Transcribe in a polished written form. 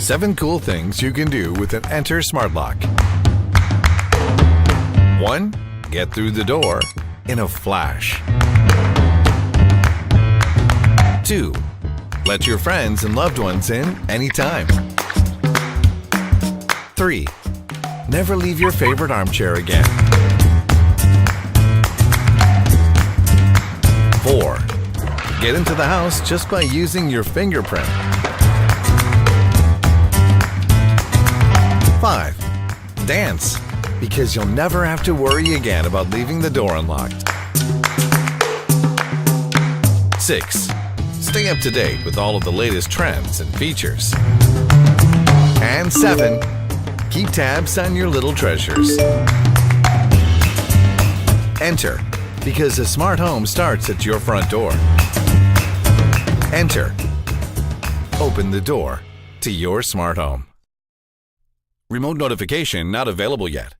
7 cool things you can do with an ENTR Smart Lock. 1. Get through the door in a flash. 2. Let your friends and loved ones in anytime. 3. Never leave your favorite armchair again. 4. Get into the house just by using your fingerprint. 5. Dance, because you'll never have to worry again about leaving the door unlocked. 6. Stay up to date with all of the latest trends and features. And 7. Keep tabs on your little treasures. ENTR, because a smart home starts at your front door. ENTR. Open the door to your smart home. Remote notification not available yet.